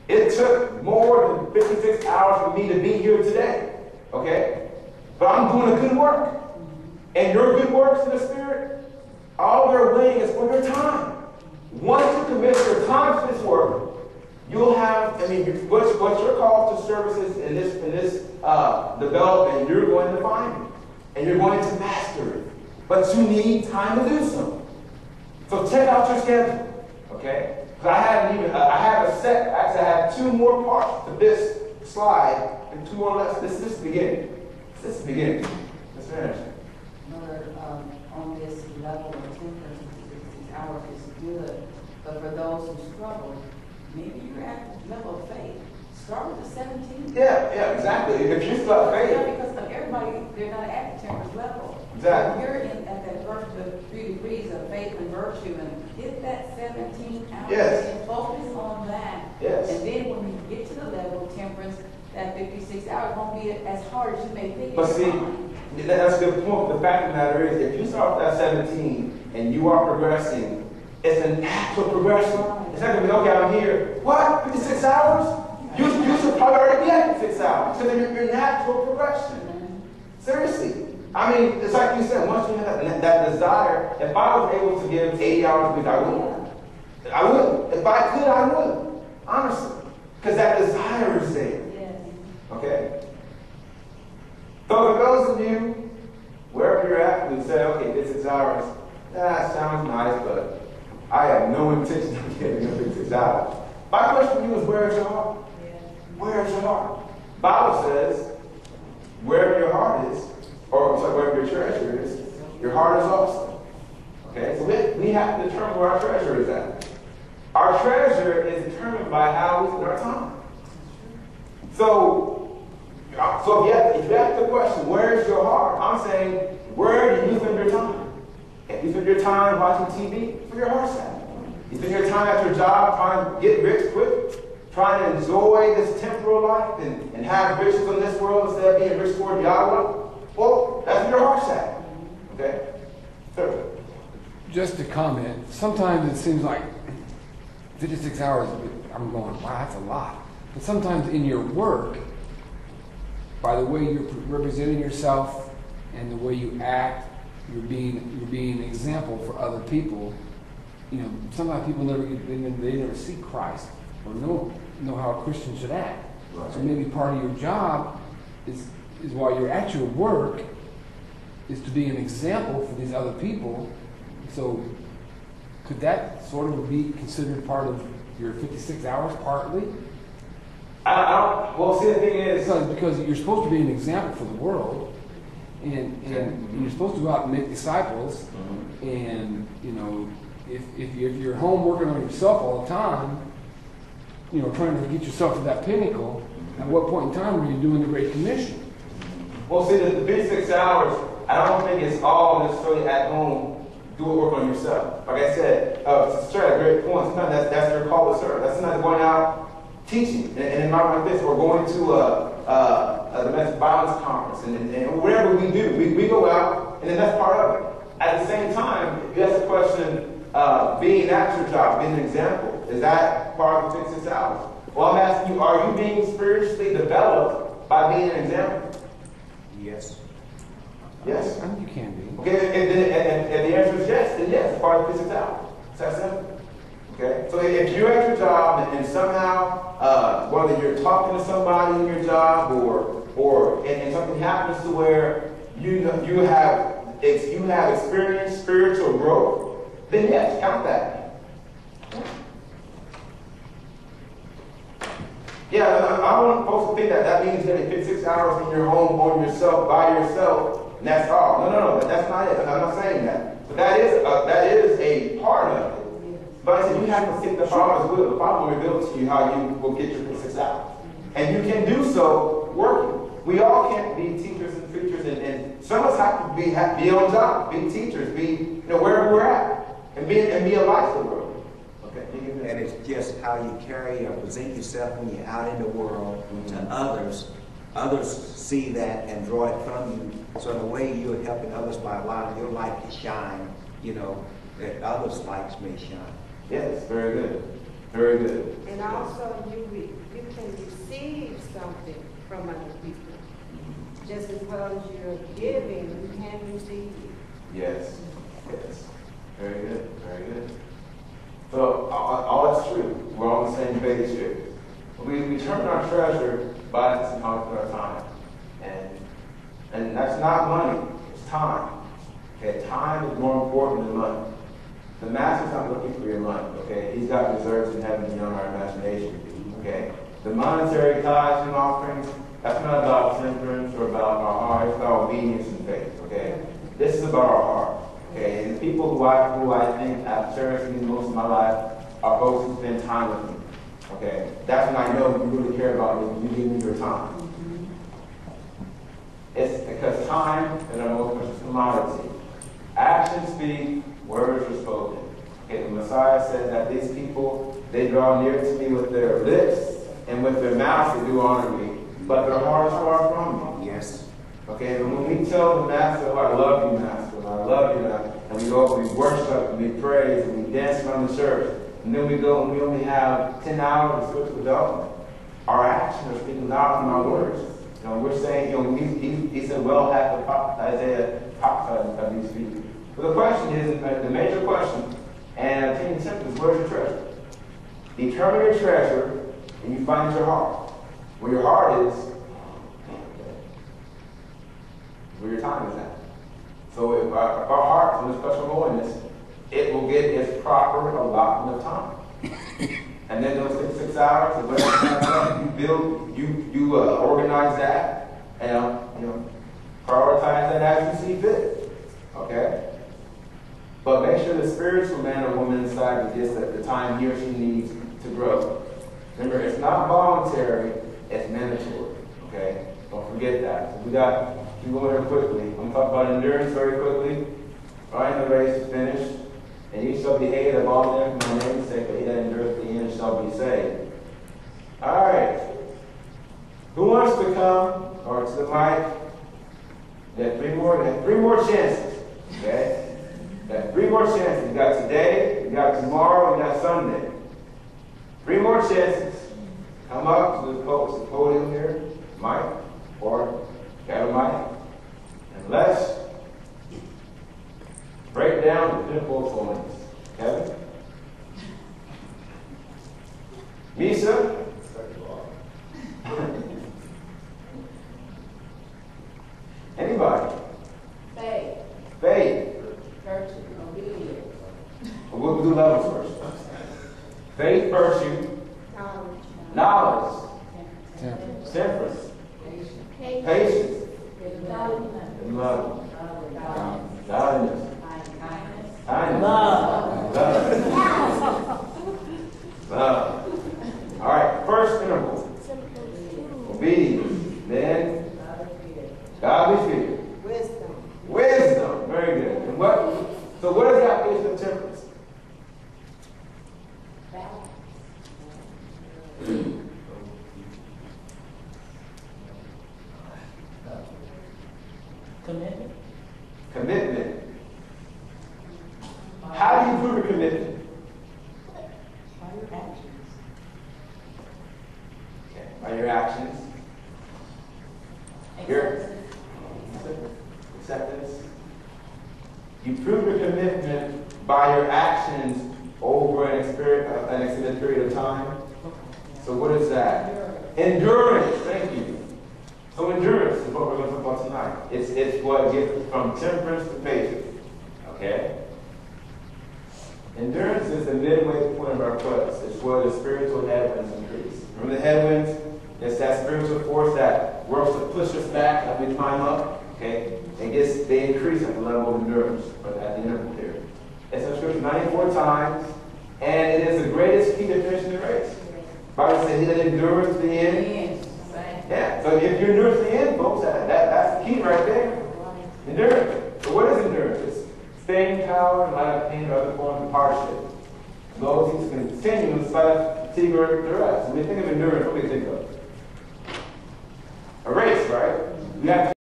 It took more than 56 hours for me to be here today. Okay? But I'm doing a good work. And your good works in the Spirit, all they're waiting is for your time. Once you commit your time to this work, you'll have, what you're called to services in this development, you're going to find it. And you're going to master it. But you need time to do so. So check out your schedule. Okay? Because I have 2 more parts to this slide and 2 more left. This is the beginning. This is the beginning. Let's finish. Mother, on this level of temperance, 66 hours is good. But for those who struggle, maybe you're at the level of faith. Start with the 17. Yeah, exactly. If you start faith. Yeah, because everybody, they're not at the temperance level. Exactly. So you're at that first of 3 degrees of faith and virtue and hit that 17 hours and focus on that. Yes. And then when you get to the level of temperance, that 56 hours won't be as hard as you may think. But see, that's a good point. The fact of the matter is, if you start with that 17 and you are progressing, it's an actual progression. It's not going to be, okay, I'm here. What? 56 hours? You should probably already be at 56 hours. So then your natural progression. Seriously. I mean, it's like you said, once you have that desire, if I was able to give 80 hours a week, I would. I would. If I could, I would. Honestly. Because that desire is there. Okay? So for those of you, wherever you're at, who say, okay, 56 hours, that sounds nice, but I have no intention of getting 56 hours. My question to you is, where is your heart? Where is your heart? The Bible says, wherever your heart is, or sorry, wherever your treasure is, your heart is also. Okay? So we have to determine where our treasure is at. Our treasure is determined by how we spend our time. So if you ask the question, where is your heart? I'm saying, where do you spend your time? If you spend your time watching TV, where your heart's at. You spend your time at your job trying to get rich quick, trying to enjoy this temporal life and have riches in this world instead of being rich toward Yahweh, well, that's where your heart's at. Okay? Third. Just to comment, sometimes it seems like 56 hours, I'm going, wow, that's a lot. But sometimes in your work, by the way you're representing yourself and the way you act, you're being an example for other people. You know, sometimes people never see Christ or know how a Christian should act. Right. So maybe part of your job is while you're at your work is to be an example for these other people. So could that sort of be considered part of your 56 hours partly? Well, see, the thing is, because you're supposed to be an example for the world, and you're supposed to go out and make disciples. Mm-hmm. And you know, if you're home working on yourself all the time, you know, trying to get yourself to that pinnacle, at what point in time are you doing the Great Commission? Well, see, the 56 hours, I don't think it's all necessarily at home. Do work on yourself. Like I said, Sister, a great point. Sometimes that's your call to serve. That's not going out teaching in an environment like this, or going to a domestic violence conference, and whatever we do, we go out, and then that's part of it. At the same time, if you ask the question, being at your job, being an example, is that part of the 56 hours? Well, I'm asking you, are you being spiritually developed by being an example? Yes. Yes. I think you can be. Okay, and the answer is yes, then yes, it's part of the 56 hours. It's that simple. Okay, so if you're at your job and somehow, whether you're talking to somebody in your job or something happens to where you have experienced spiritual growth, then yes, count that. Yeah, I want folks to think that means getting 56 hours in your home on yourself, by yourself, and that's all. No, that's not it. I'm not saying that. But that is a part of it. But I said, you have to seek the Father's will. The Father will reveal to you how you will get your 56 hours. And you can do so working. We all can't be teachers and preachers, and some of us have to be on job, be teachers, be wherever we're at, and be a light to the world. Okay. And it's just how you carry or present yourself when you're out in the world to others. Others see that and draw it from you. So in a way, you're helping others by allowing your light to shine. That others' lights may shine. Yes, very good. Very good. And also, you something from other people. Just as well as you're giving, you can receive. Yes. Yes. Very good. Very good. So all that's true. We're on the same page here. We determine our treasure by this amount of our time. And that's not money, it's time. Okay, time is more important than money. The master's not looking for your money, okay? He's got reserves in heaven beyond our imagination, okay? The monetary tithes and offerings, that's not about temperance or about our heart, it's about obedience and faith, okay? This is about our heart, okay? And the people who I think I've cherished most of my life are folks who spend time with me, okay? That's when I know you really care about me, you give me your time. It's because time is our most precious commodity. Actions speak, words are spoken. Okay, the Messiah says that these people, they draw near to me with their lips and with their mouths they do honor me, but their heart is far from me. Yes. Okay, and when we tell the Master, oh, I love you, Master, I love you, and we go, we worship, and we praise, and we dance around the church, and then we go and we only have 10 hours of spiritual development, our actions are speaking louder than our words. You know, we're saying, you know, he said, well, hath the prophet Isaiah prophesied of these people. But the question is, the major question, and King Temperance, where's your treasure? Determine your treasure, and you find your heart. Where your heart is, where your time is at. So if our heart is in a special role in this, it will get its proper allotment of time. And then those 6 hours, the whatever you build, you organize that, and you know, prioritize that as you see fit. Okay? But make sure the spiritual man or woman inside you gets the time he or she needs to grow. Remember, it's not voluntary, it's mandatory. Okay? Don't forget that. So we got, keep going here quickly. I'm going to talk about endurance very quickly. Right, the race is finished. And you shall be hated of all men for my name's sake, but he that endureth to the end shall be saved. All right. Who wants to come or to the mic? You got three more chances. Okay? You got 3 more chances. You got today, you got tomorrow, you got Sunday. 3 more chances. Come up to the podium here, mic, or got a mic, and let's break down the pinnacle of holiness. Kevin? Misa? Anybody? Faith, Faith. virtue, obedience. We'll do levels first. Faith, virtue, knowledge, temperance, patience, and love. Godliness. Kindness. Love. All right, first interval. Obedience. Then godly fear. Wisdom. Very good. And so what is the application of temperance? Commitment. How do you prove a commitment? By your actions. Okay. By your actions. Your acceptance. You prove your commitment by your actions over an extended period of time. So what is that? Endurance. Thank you. So endurance is what we're going to talk about tonight. It's what gets from temperance to patience. Okay? Endurance is the midway point of our quest. It's where the spiritual headwinds increase. Remember the headwinds? It's that spiritual force that works to push us back as we climb up. Okay? They increase at the level of endurance, but at the interval period. It's in Scripture 94 times, and it is the greatest key to finishing the race. The Bible says he that endures to the end. Yeah, so if you endure to the end, folks, that's the key right there. Endurance. So what is endurance? It's staying power in light of pain or other forms of hardship. Those who continue in spite of fatigue or duress. When we think of endurance, what do we think of? A race, right? We have to